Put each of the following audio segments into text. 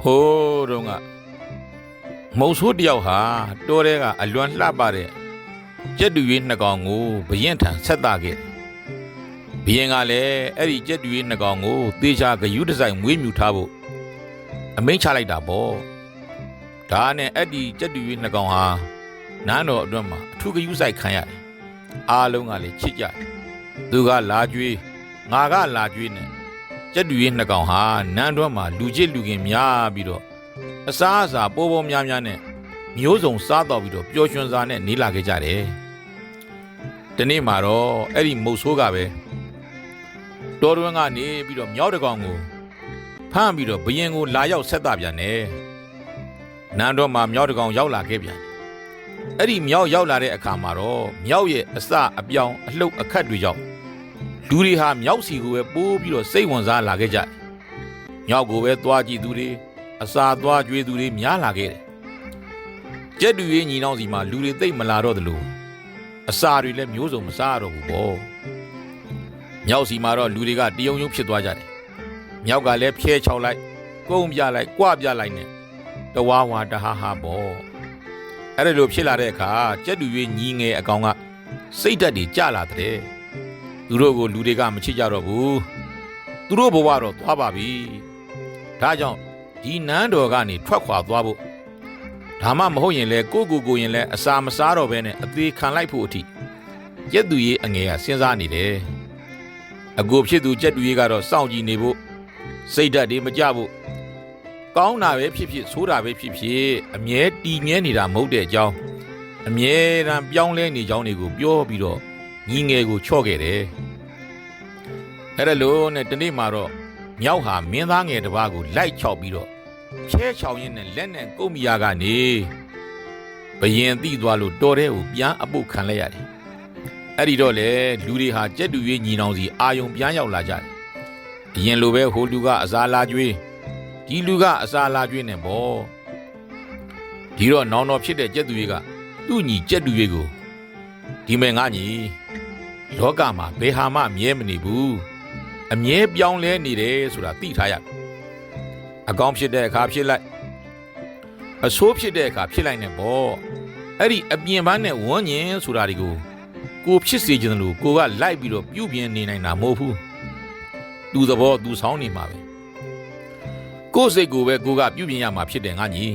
ဟိုးတော့ကမုံဆိုးတယောက်ဟာတောထဲကအလွန်လှပတဲ့ကြက်တူရွေးနှစ်ကောင်ကိုဘရင်ထံဆက်တာခဲ့ဘရင်ကလည်းအဲ့ဒီကြက်တူရွေးနှစ်ကောင်ကိုသေချာဂယုတစိုက်မွေးမြူထားဖို့အမိန့်ချလိုက်တာပေါ့ဒါနဲ့အဲ့ဒီကြက်တူရွေးနှစ်ကောင်ဟာနန်းတော်အတွင်းမှာအထူးဂယုစိုက်ခံရတယ်အားလုံးကလည်းချစ်ကြတယ်သူကလာကြွေးငါကလာကြွေးနဲ့ကြက်တူရွေးနှစ်ကောင်ဟာနန်းတော်မှာလူချစ်လူခင်များပြီးတော့အစားအစာပေါ်ပေါ်များများနဲ့မျိုးစုံစားတော့ပြီးတော့ပျော်ရွှင်စွာနဲ့နေလာခဲ့ကြတယ်ဒီနေ့မှာတော့အဲ့ဒီမုတ်ဆိုးကပဲတော်တွင်းကနေပြီးတော့မြောက်တကောင်ကိုဖမ်းပြီးတော့ဘရင်ကိုလာရောက်ဆက်တာပြန်တယ်နန်းတော်မှာမြောက်တကောင်ရောက်လာခဲ့ပြန်အဲ့ဒီမြောက်ရောက်လာတဲ့အခါမှာတော့မြောက်ရဲ့အစအပြောင်အလှုပ်အခတ်တွေကြောင့်လူတွေဟာမြောက်စီကိုပဲပိုးပြီးတော့စိတ်ဝင်စားလာခဲ့ကြတယ်မြောက်ကိုပဲသွားကြည့်သူတွေအစာသွားကြွေးသူတွေများလာခဲ့တယ်ကြက်တူရွေးညီနောင်စီမှာလူတွေသိပ်မလာတော့သလိုအစာတွေလည်းမျိုးစုံမစားရတော့ဘူးပေါ့မြောက်စီမှာတော့လူတွေကတယုံယုံဖြစ်သွားကြတယ်မြောက်ကလည်းဖြဲချောက်လိုက်ကုန်းပြလိုက်ကြွပြလိုက်နဲ့တဝါဝါတဟာဟာပေါ့အဲ့ဒါလိုဖြစ်လာတဲ့အခါကြက်တူရွေးညီငယ်အကောင်ကစိတ်ဓာတ်တွေကျလာတဲ့သူတို့ကိုလူတွေကမချစ်ကြတော့ဘူးသူတို့ဘဝတော့သွားပါပြီဒါကြောင့်ဒီနန်းတော်ကနေထွက်ခွာသွားဖို့ဒါမှမဟုတ်ရင်လဲကိုရင်လဲအစာမစားတော့ဘဲနဲ့အသေးခံလိုက်ဖို့အထိကြက်တူရေးအငယ်ကစဉ်းစားနေတယ်အကိုဖြစ်သူကြက်တူရေးကတော့စောင့်ကြည့်နေဖို့စိတ်ဓာတ်တွေမကြဖို့ကောင်းတာပဲဖြစ်ဖြစ်ဆိုးတာပဲဖြစ်ဖြစ်အမြဲတည်မြဲနေတာမဟုတ်တဲ့အကြောင်းအမြဲတမ်းပြောင်းလဲနေကြောင်းတွေကိုပြောပြီးတော့ညီငယ်ကိုချော့ခဲ့တယ်အဲ့ဒါလို့နဲ့ဒီနေ့မှာတော့မြောက်ဟာမင်းသားငယ်တစ်ပါးကိုလိုက်ချောက်ပြီးတော့ချဲချောင်ရင်းနဲ့လက်နဲ့ကုတ်မီယာကနေဘရင်သိသွားလို့တော်တဲ့ကိုပြန်အပုတ်ခံလိုက်ရတယ်အဲ့ဒီတော့လေလူတွေဟာကြက်တူရွေးညီနောင်စီအာယုံပြန်ရောက်လာကြတယ်အရင်လိုပဲဟိုလူကအစာလာကျွေးဒီလူကအစာလာကျွေးနေပေါ့ဒီတော့နောင်တော်ဖြစ်တဲ့ကြက်တူရွေးကသူ့ညီကြက်တူရွေးကိုဒီမဲ့ငါညီလောကမှာဘယ်ဟာမှမြဲမနေဘူးအမြဲပြောင်းလဲနေတယ်ဆိုတာသိထားရအကောင်းဖြစ်တဲ့အခါဖြစ်လိုက်အဆိုးဖြစ်တဲ့အခါဖြစ်လိုက်နေပေါ့အဲ့ဒီအပြင်ပန်းနဲ့ဝန်းကျင်ဆိုတာတွေကိုကိုဖြစ်စေချင်တယ်လို့ကိုကလိုက်ပြီးတော့ပြုပြင်နေနိုင်တာမဟုတ်ဘူးသူသဘောသူဆောင်းနေမှာပဲကိုယ်စိတ်ကိုပဲကိုကပြုပြင်ရမှာဖြစ်တယ်ငါညီ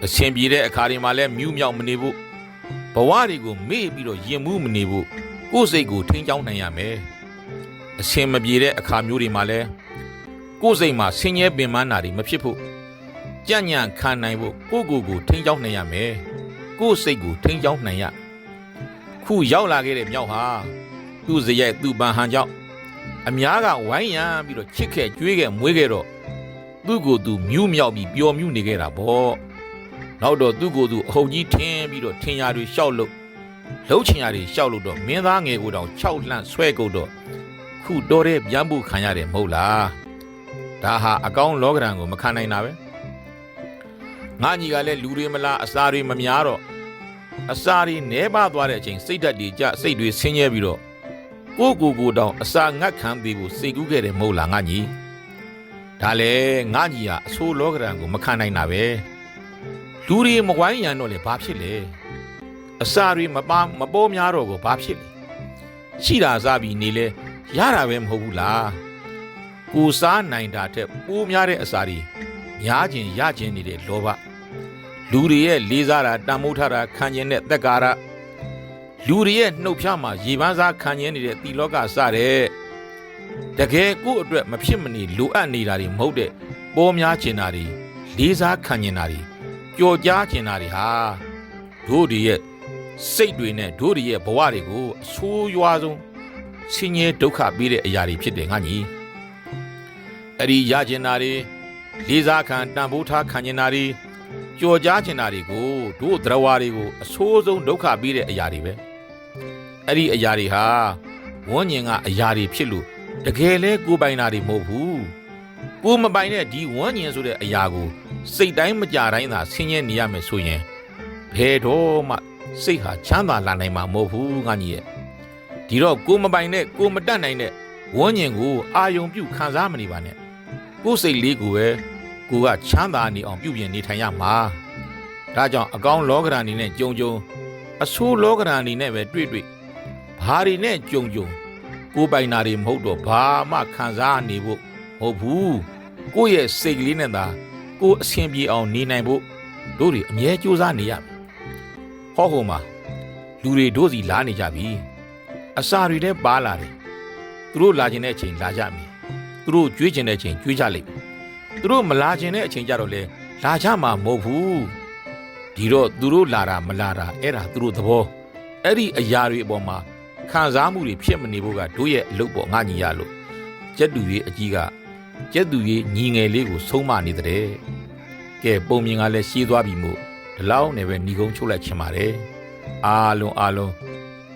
အရှင်ပြေတဲ့အခါတွေမှာလဲမြူးမြောက်မနေဖို့ဘဝတွေကိုမေ့ပြီးတော့ရင်မှုမနေဖို့ကိုယ်စိတ်ကိုထိန်းချောင်းနိုင်ရမယ်အရှင်မပြေတဲ့အခါမျိုးတွေမှာလဲကိုယ်စိတ်မှာဆင်းရဲပင်ပန်းတာတွေမဖြစ်ဖို့ကြံ့ညံ့ခံနိုင်ဖို့ကိုထိန်းချောင်းနိုင်ရမယ်ကိုယ်စိတ်ကိုထိန်းချောင်းနိုင်ရခုရောက်လာခဲ့တဲ့မြောက်ဟာသူ့ဇယက်သူ့ပန်ဟန်ကြောင့်အများကဝိုင်းရံပြီးတော့ချစ်ခဲ့ကြွေးခဲ့မွေးခဲ့တော့သူ့ကိုယ်သူမြူးမြောက်ပြီးပျော်မြူးနေခဲ့တာပေါ့နောက်တော့သူ့ကိုယ်သူအဟုတ်ကြီးထင်းပြီးတော့ထင်ရတွေရှောက်လို့လှုပ်ချင်ရတွေရှောက်လို့တော့မင်းသားငယ်ကိုတောင်6လှန့်ဆွဲကုန်တော့ခုတော်တဲ့ဗျမ်းဖို့ခံရတယ်မဟုတ်လားဒါဟာအကောင်းလောကဓာတ်ကိုမခံနိုင်တာပဲငါညီကလည်းလူတွေမလားအစာတွေမများတော့အစာတွေနဲပါသွားတဲ့အချိန်စိတ်ဓာတ်တွေကြစိတ်တွေဆင်းရဲပြီးတော့ကိုတောင်အစာငတ်ခံသေးဖို့စိတ်ကူးခဲ့တယ်မဟုတ်လားငါညီဒါလည်းငါညီဟာအဆိုးလောကဓာတ်ကိုမခံနိုင်တာပဲလူတွေမဝိုင်းရံတော့လေဘာဖြစ်လဲအစာတွေမပေါ်များတော့ကိုဘာဖြစ်လဲရှိတာစားပြီးနေလဲရတာပဲမဟုတ်ဘူးလားကိုစားနိုင်တာထက်ပိုများတဲ့အစာတွေများခြင်းရခြင်းနေတဲ့လောဘလူတွေရဲ့လေးစားတာတန်မိုးထားတာခံခြင်းတဲ့သက်ကာရလူတွေရဲ့နှုတ်ဖျားမှာရေပန်းစားခံခြင်းနေတဲ့တိလောကစတဲ့တကယ်ကိုယ့်အတွက်မဖြစ်မနေလိုအပ်နေတာတွေမဟုတ်တဲ့ပေါ်များခြင်းတာတွေလေးစားခံခြင်းတာတွေကြော်ကြားခြင်းတာတွေဟာတို့တွေရဲ့စိတ်တွေနဲ့တို့တွေရဲ့ဘဝတွေကိုအဆိုးရွားဆုံးဆင်းရဲဒုက္ခပေးတဲ့အရာတွေဖြစ်တယ်ငါညီအဲ့ဒီရကျင်တာတွေလေးစားခံတန်ဖိုးထားခံကျင်တာတွေကြော်ကြားကျင်တာတွေကိုတို့သရဝါတွေကိုအဆိုးဆုံးဒုက္ခပေးတဲ့အရာတွေပဲအဲ့ဒီအရာတွေဟာဝန်းကျင်ကအရာတွေဖြစ်လို့တကယ်လဲကိုပိုင်တာတွေမဟုတ်ဘူးကိုမပိုင်တဲ့ဒီဝန်းကျင်ဆိုတဲ့အရာကိုစိတ်တိုင်းမကြတိုင်းသာဆင်းရဲနေရမယ်ဆိုရင်ဘယ်တော့မှစိတ်ဟာချမ်းသာလာနိုင်မှာမဟုတ်ဘူးငါညီရဲ့ဒီတော့ကိုမပိုင်နဲ့ကိုမတတ်နိုင်တဲ့ဝန်းကျင်ကိုအာယုံပြုခံစားမနေပါနဲ့ကိုယ်စိတ်လေးကိုပဲ ကိုကချမ်းသာနေအောင်ပြုပြင်နေထိုင်ရမှာဒါကြောင့်အကောင်းလောကဓာတ်အနေနဲ့ကြုံအဆိုးလောကဓာတ်အနေနဲ့ပဲတွေ့ဘာတွေနဲ့ကြုံကိုပိုင်နာတွေမဟုတ်တော့ဘာမှခံစားနေဖို့မဟုတ်ဘူးကိုယ့်ရဲ့စိတ်ကလေးနဲ့သာကိုအဆင်ပြေအောင်နေနိုင်ဖို့တို့တွေအမြဲကြိုးစားနေရမယ်ဟောမှာလူတွေတို့စီလာနေကြပြီအစာတွေလည်းပါလာတယ်သူတို့လာခြင်းတဲ့အချိန်လာကြမယ်သူတို့ကြွေးခြင်းတဲ့အချိန်ကြွေးကြလိမ့်သူတို့မလာခြင်းတဲ့အချိန်ကြတော့လေလာကြမှာမဟုတ်ဘူးဒီတော့သူတို့လာတာမလာတာအဲ့ဒါသူတို့သဘောအဲ့ဒီအရာတွေအပေါ်မှာခံစားမှုတွေဖြစ်မနေဖို့ကတို့ရဲ့အလုပ်ပေါ်ငါညီရလို့ကျက်တူရေးအကြီးကကျက်တူရေးညီငယ်လေးကိုဆုံးမနေတဲ့ကဲပုံမြင်ကလည်းရှည်သွားပြီမို့ဒီလောက်နဲ့ပဲညီကုန်းချုပ်လိုက်ချင်ပါတယ်အားလုံး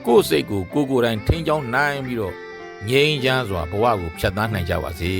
ကိုယ့်စိတ်ကိုကိုယ်တိုင်ထိန်းချောင်းနိုင်ပြီးတော့ငြိမ်းချမ်းစွာဘဝကိုဖြတ်သန်းနိုင်ကြပါစေ